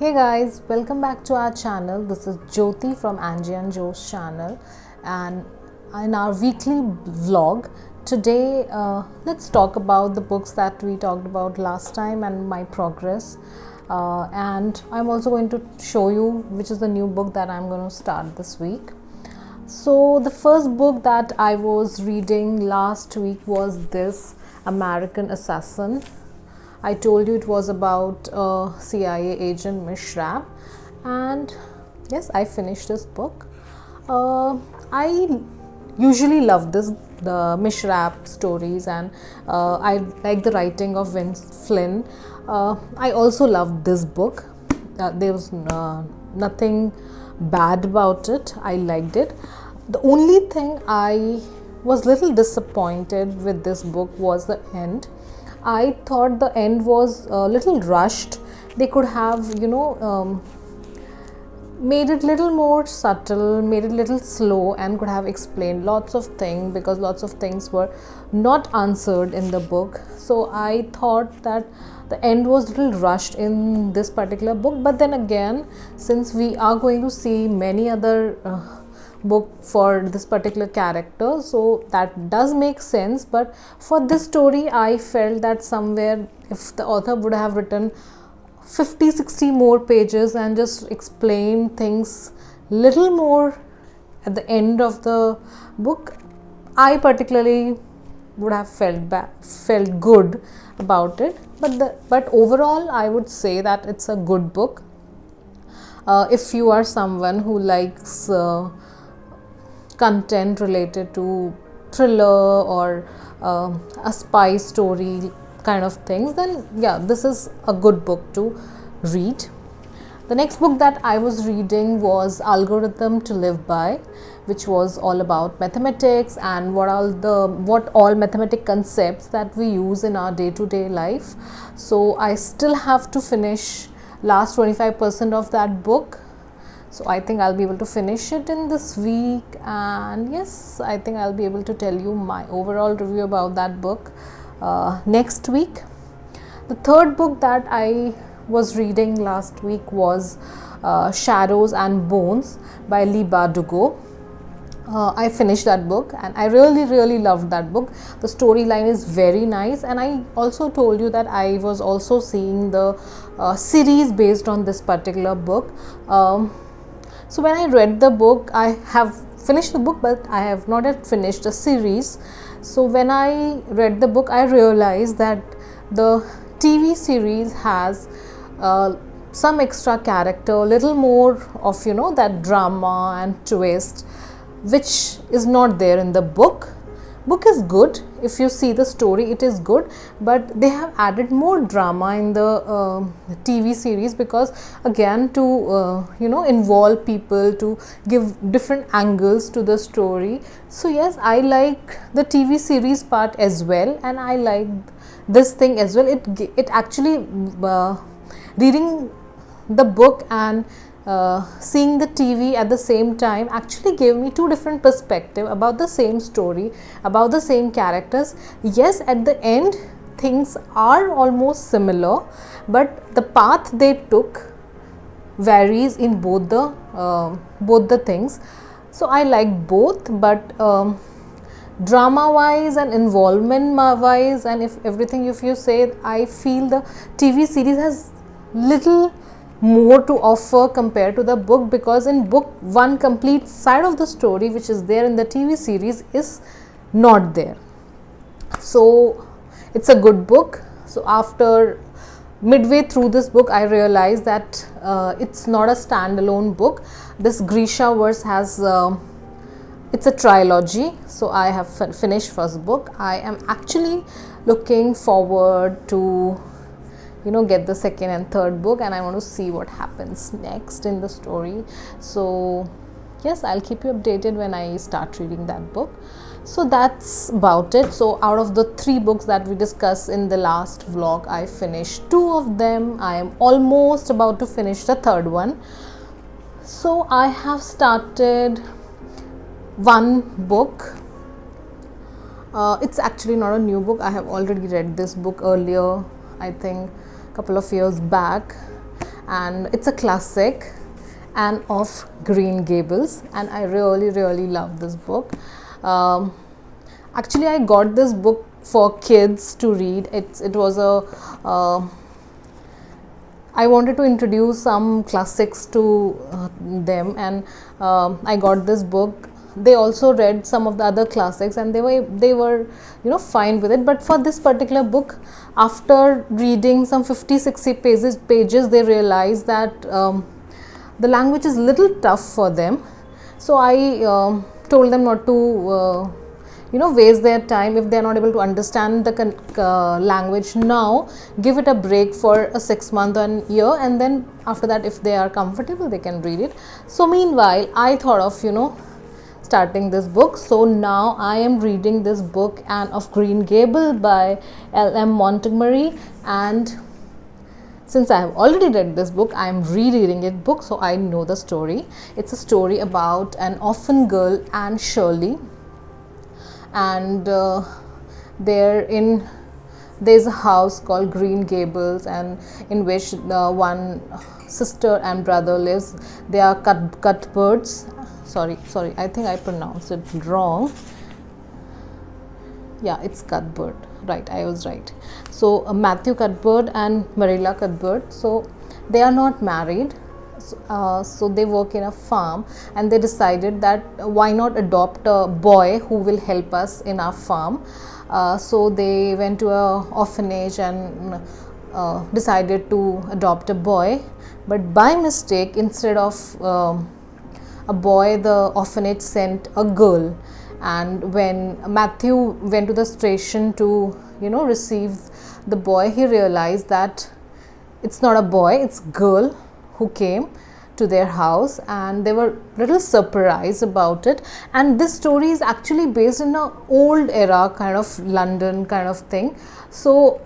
Hey guys, welcome back to our channel. This is Jyoti from Angie and Joe's channel, and in our weekly vlog today, let's talk about the books that we talked about last time and my progress. And I'm also going to show you which is the new book that I'm going to start this week. So the first book that I was reading last week was this American Assassin. I told you it was about CIA agent Mish Rapp, and yes, I finished this book. I usually love the Mish Rapp stories, and I like the writing of Vince Flynn. I also loved this book. There was nothing bad about it. I liked it. The only thing I was little disappointed with this book was the end. I thought the end was a little rushed. They could have, made it little more subtle, made it little slow, and could have explained lots of things, because lots of things were not answered in the book. So I thought that the end was little rushed in this particular book. But then again, since we are going to see many other book for this particular character, so that does make sense. But for this story, I felt that somewhere if the author would have written 50-60 more pages and just explain things little more at the end of the book, I particularly would have felt good about it. But overall, I would say that it's a good book. If you are someone who likes content related to thriller or a spy story kind of things, then yeah, this is a good book to read. The next book that I was reading was Algorithm to Live By, which was all about mathematics and what all mathematic concepts that we use in our day-to-day life. So I still have to finish last 25% of that book. So I think I'll be able to finish it in this week, and yes, I think I'll be able to tell you my overall review about that book next week. The third book that I was reading last week was Shadows and Bones by Leigh Bardugo. I finished that book and I really loved that book. The storyline is very nice, and I also told you that I was also seeing the series based on this particular book. So when I read the book, I have finished the book, but I have not yet finished the series. So when I read the book, I realized that the TV series has some extra character, little more of that drama and twist, which is not there in the book. Book is good. If you see the story, it is good, but they have added more drama in the TV series, because again, to involve people, to give different angles to the story. So yes, I like the TV series part as well, and I like this thing as well. It actually reading the book and seeing the TV at the same time actually gave me two different perspectives about the same story, about the same characters. Yes, at the end things are almost similar, but the path they took varies in both the things. So I like both, but drama wise and involvement wise, and if you say, I feel the TV series has little more to offer compared to the book, because in book one complete side of the story which is there in the TV series is not there. So it's a good book. So after midway through this book, I realized that it's not a standalone book. This Grisha verse has it's a trilogy. So I have finished first book. I am actually looking forward to get the second and third book, and I want to see what happens next in the story. So yes, I'll keep you updated when I start reading that book. So that's about it. So out of the 3 books that we discussed in the last vlog, I finished 2 of them. I am almost about to finish the third one. So I have started one book. It's actually not a new book. I have already read this book earlier, I think couple of years back, and it's a classic, Anne of Green Gables, and I really love this book. Um, Actually, I got this book for kids to read. It was a I wanted to introduce some classics to them, and I got this book. They also read some of the other classics, and they were fine with it. But for this particular book, after reading some 50-60 pages, they realized that the language is little tough for them. So I told them not to waste their time if they are not able to understand the language now. Give it a break for a 6 month and year, and then after that, if they are comfortable, they can read it. So meanwhile, I thought of starting this book. So now I am reading this book, Anne of Green Gable by L.M. Montgomery, and since I have already read this book, I am rereading it book, so I know the story. It's a story about an orphan girl, Anne Shirley, and there's a house called Green Gables, and in which one sister and brother lives. They are Cuthberts. Sorry, I think I pronounced it wrong. Yeah, it's Cuthbert. Right, I was right. So Matthew Cuthbert and Marilla Cuthbert. So they are not married. So they work in a farm, and they decided that why not adopt a boy who will help us in our farm. So they went to a orphanage and decided to adopt a boy, but by mistake, instead of a boy, the orphanage sent a girl. And when Matthew went to the station to receive the boy, he realized that it's not a boy, it's girl who came to their house, and they were little surprised about it. And this story is actually based in a old era kind of London kind of thing. So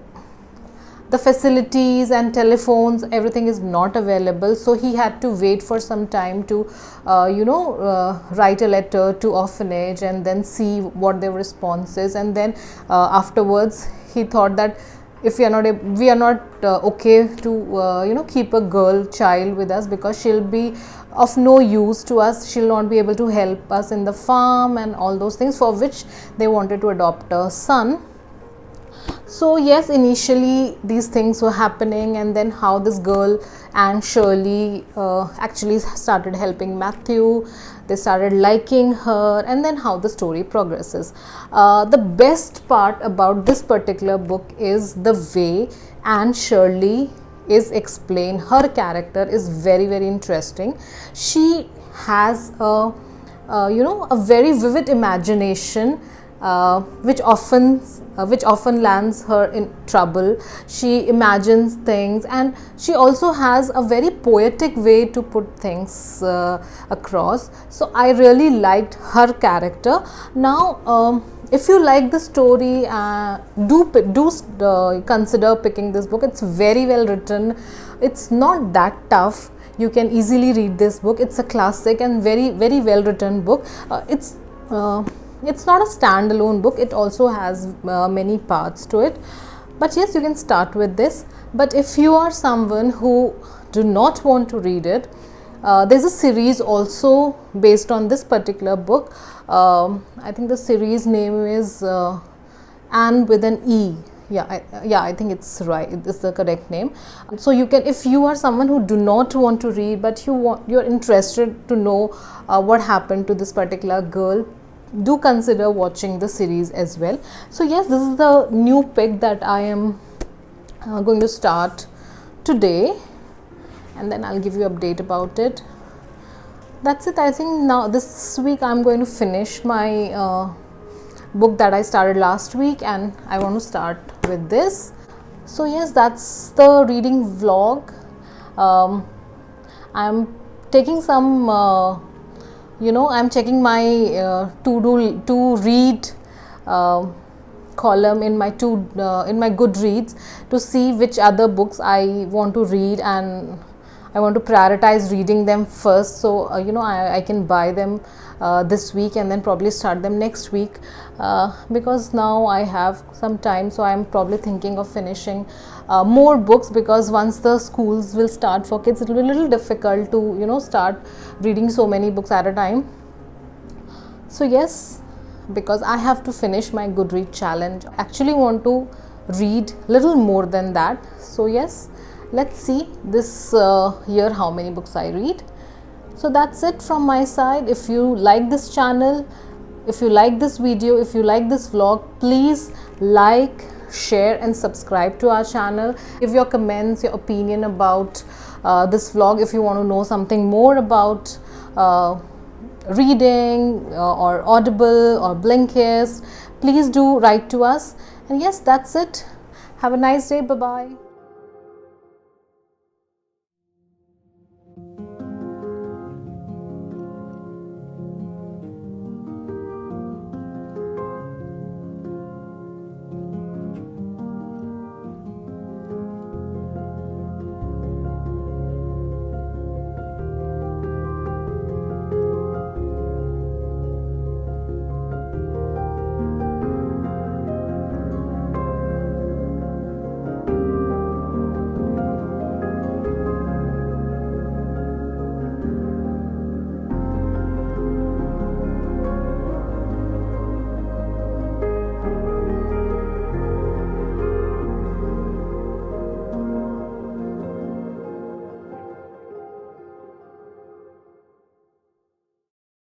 the facilities and telephones, everything is not available, so he had to wait for some time to write a letter to orphanage and then see what their response is. And then afterwards he thought that if we are not okay to keep a girl child with us, because she'll be of no use to us, she'll not be able to help us in the farm and all those things, for which they wanted to adopt a son. So yes, initially these things were happening, and then how this girl Anne Shirley actually started helping Matthew. They started liking her, and then how the story progresses. The best part about this particular book is the way Anne Shirley is explained. Her character is very interesting. She has a very vivid imagination, which often lands her in trouble. She imagines things, and she also has a very poetic way to put things across. So I really liked her character. Now if you like the story, do consider picking this book. It's very well written. It's not that tough. You can easily read this book. It's a classic and very well written book. It's not a standalone book. It also has many parts to it. But yes, you can start with this. But if you are someone who do not want to read it, there's a series also based on this particular book. I think the series name is Anne with an E. I think it's right. It's the correct name. So you can, if you are someone who do not want to read, but you're interested to know what happened to this particular girl, do consider watching the series as well. So yes, this is the new pick that I am going to start today, and then I'll give you update about it. That's it. I think now this week I'm going to finish my book that I started last week, and I want to start with this. So yes, that's the reading vlog. I'm taking some I'm checking my to read column in my Goodreads to see which other books I want to read, and I want to prioritize reading them first, so I can buy them this week and then probably start them next week, because now I have some time. So I'm probably thinking of finishing more books, because once the schools will start for kids, it will be a little difficult to start reading so many books at a time. So yes, because I have to finish my Goodread challenge, I actually want to read little more than that. So yes, let's see this year how many books I read. So that's it from my side. If you like this channel, if you like this video, if you like this vlog, please like, share and subscribe to our channel. Give your comments, your opinion about this vlog. If you want to know something more about reading or Audible or Blinkist, please do write to us. And yes, that's it. Have a nice day. Bye bye.